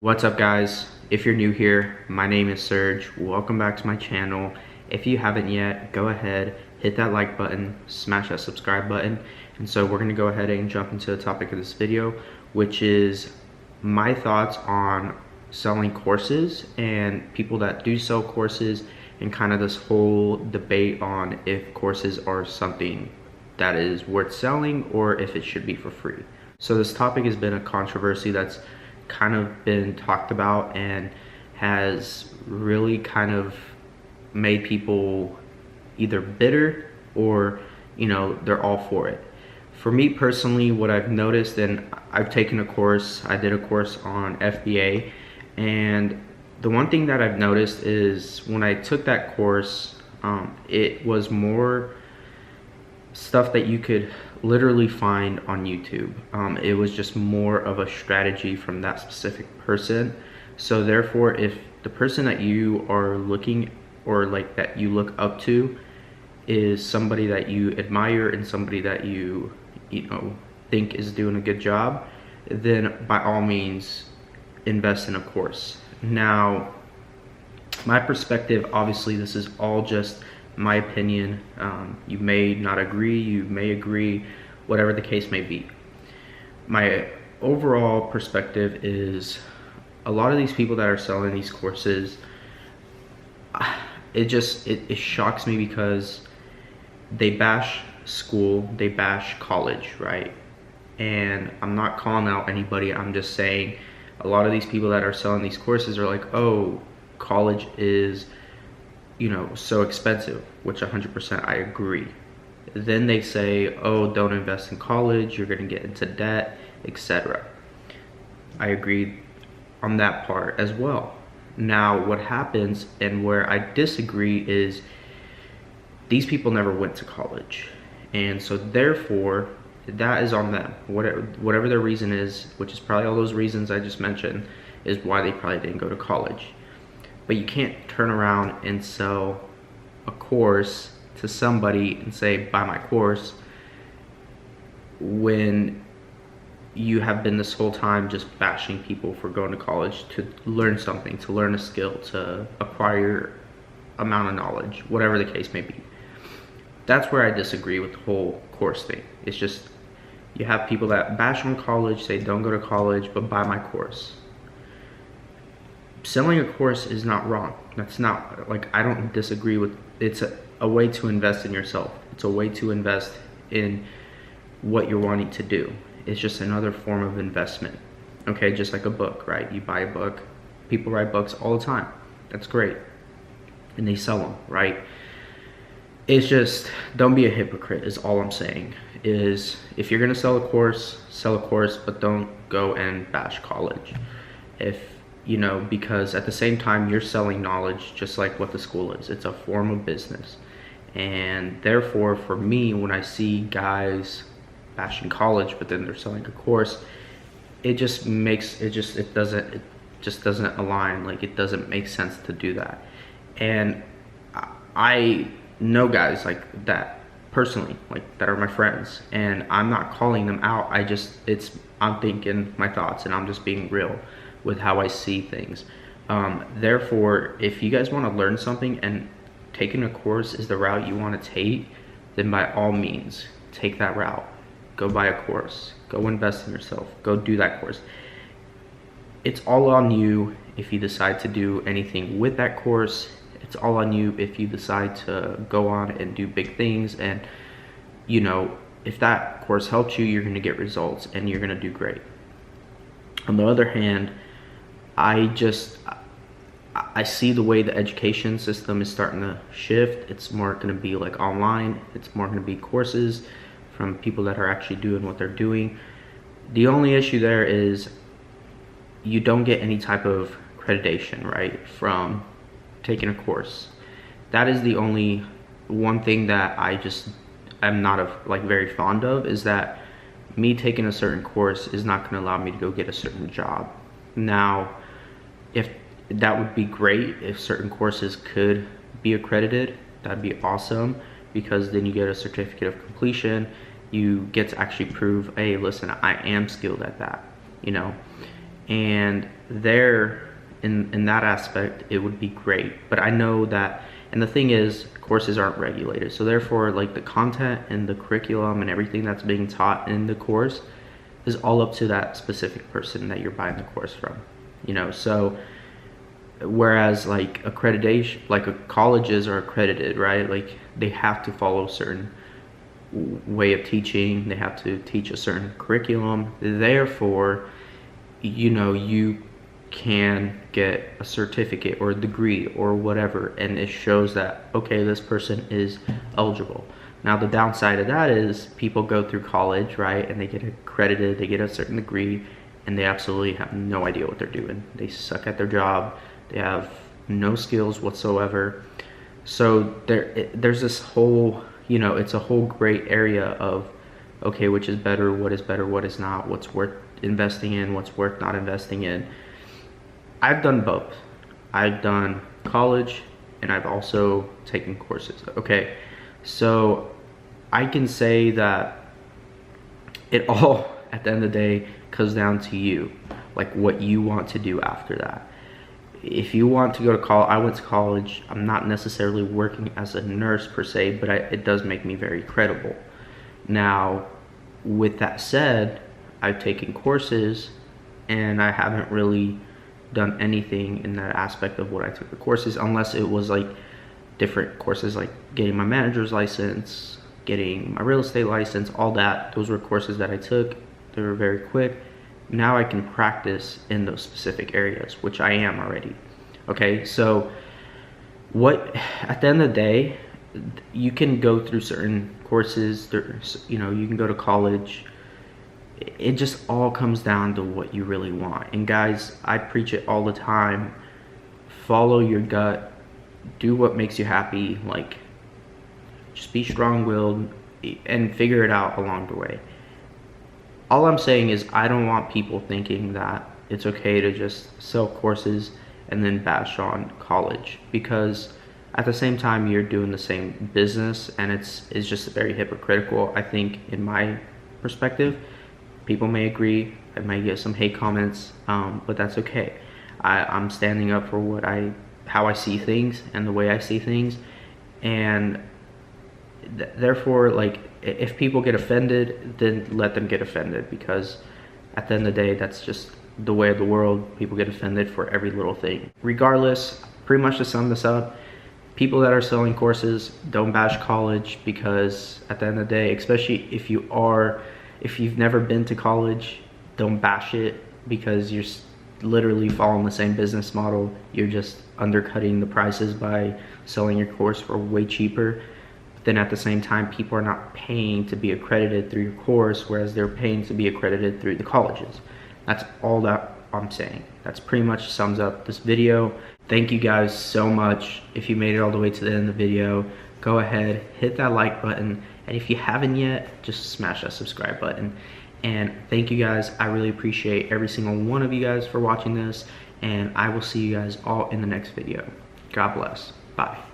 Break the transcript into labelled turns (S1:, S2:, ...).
S1: What's up, guys? If you're new here, my name is Serge. Welcome back to my channel. If you haven't yet, go ahead, hit that like button, smash that subscribe button. And so we're gonna go ahead and jump into the topic of this video, which is my thoughts on selling courses and people that do sell courses, and kind of this whole debate on if courses are something that is worth selling or if it should be for free. So this topic has been a controversy that's kind of been talked about and has really kind of made people either bitter or, they're all for it. For me personally, what I've noticed, and I've taken a course, I did a course on FBA, and the one thing that I've noticed is when I took that course, it was more stuff that you could literally find on YouTube. It was just more of a strategy from that specific person. So therefore, if the person that you are looking, or like that you look up to, is somebody that you admire and somebody that you think is doing a good job, then by all means invest in a course. Now, my perspective, obviously this is all just my opinion. You may not agree, you may agree, whatever the case may be. My overall perspective is a lot of these people that are selling these courses, it shocks me because they bash school, they bash college, right? And I'm not calling out anybody, I'm just saying a lot of these people that are selling these courses are like, oh, college is so expensive, which 100% I agree. Then they say, oh, don't invest in college, you're gonna get into debt, etc. I agree on that part as well. Now, what happens and where I disagree is these people never went to college. And so therefore, that is on them. Whatever their reason is, which is probably all those reasons I just mentioned, is why they probably didn't go to college. But you can't turn around and sell a course to somebody and say, buy my course, when you have been this whole time just bashing people for going to college to learn something, to learn a skill, to acquire amount of knowledge, whatever the case may be. That's where I disagree with the whole course thing. It's just, you have people that bash on college, say don't go to college, but buy my course. Selling a course is not wrong. That's not, like, I don't disagree with, it's a way to invest in yourself. It's a way to invest in what you're wanting to do. It's just another form of investment. Okay, just like a book, right? You buy a book, people write books all the time. That's great. And they sell them, right? It's just, don't be a hypocrite is all I'm saying. Is if you're gonna sell a course, but don't go and bash college. Because at the same time, you're selling knowledge just like what the school is. It's a form of business. And therefore, for me, when I see guys bashing college, but then they're selling a course, it just doesn't align. Like, it doesn't make sense to do that. And I know guys like that personally, like that are my friends, and I'm not calling them out. I'm thinking my thoughts, and I'm just being real with how I see things. Therefore, if you guys want to learn something and taking a course is the route you want to take, then by all means, take that route. Go buy a course. Go invest in yourself. Go do that course. It's all on you if you decide to do anything with that course. It's all on you if you decide to go on and do big things. And, if that course helps you, you're going to get results and you're going to do great. On the other hand, I see the way the education system is starting to shift. It's more going to be like online. It's more going to be courses from people that are actually doing what they're doing. The only issue there is you don't get any type of accreditation, right, from taking a course. That is the only one thing that I'm not very fond of, is that me taking a certain course is not going to allow me to go get a certain job. Now, if that would be great if certain courses could be accredited, that'd be awesome, because then you get a certificate of completion. You get to actually prove, hey, listen, I am skilled at that, and there, in that aspect, it would be great. But I know that, and the thing is, courses aren't regulated, so therefore, like, the content and the curriculum and everything that's being taught in the course is all up to that specific person that you're buying the course from, you know. So whereas like accreditation, like colleges are accredited, right? Like they have to follow a certain way of teaching, they have to teach a certain curriculum, therefore, you know, you can get a certificate or a degree or whatever, and it shows that, okay, this person is eligible. Now the downside of that is people go through college, right, and they get accredited, they get a certain degree, and they absolutely have no idea what they're doing. They suck at their job, they have no skills whatsoever. So there's this whole, you know, it's a whole gray area of, okay, which is better, what is not, what's worth investing in, what's worth not investing in. I've done both. I've done college and I've also taken courses. Okay, so I can say that it all, at the end of the day, comes down to you, like what you want to do after that. If you want to go to college, I went to college. I'm not necessarily working as a nurse per se, but it does make me very credible. Now, with that said, I've taken courses and I haven't really done anything in that aspect of what I took the courses, unless it was like different courses like getting my manager's license, getting my real estate license, all that. Those were courses that I took. They were very quick. Now I can practice in those specific areas, which I am already. Okay, so what, at the end of the day, you can go through certain courses, you know, you can go to college. It just all comes down to what you really want. And guys, I preach it all the time. Follow your gut, do what makes you happy, like just be strong-willed and figure it out along the way. All I'm saying is I don't want people thinking that it's okay to just sell courses and then bash on college, because at the same time you're doing the same business, and it's just very hypocritical, I think, in my perspective. People may agree, I might get some hate comments, but that's okay. I'm standing up for how I see things and the way I see things, and therefore, like, if people get offended, then let them get offended, because at the end of the day, that's just the way of the world. People get offended for every little thing. Regardless, pretty much to sum this up, people that are selling courses, don't bash college, because at the end of the day, especially if you've never been to college, don't bash it, because you're literally following the same business model. You're just undercutting the prices by selling your course for way cheaper. Then at the same time, people are not paying to be accredited through your course, whereas they're paying to be accredited through the colleges. That's all that I'm saying. That's pretty much sums up this video. Thank you guys so much. If you made it all the way to the end of the video, go ahead, hit that like button, and if you haven't yet, just smash that subscribe button. And thank you guys. I really appreciate every single one of you guys for watching this, and I will see you guys all in the next video. God bless. Bye.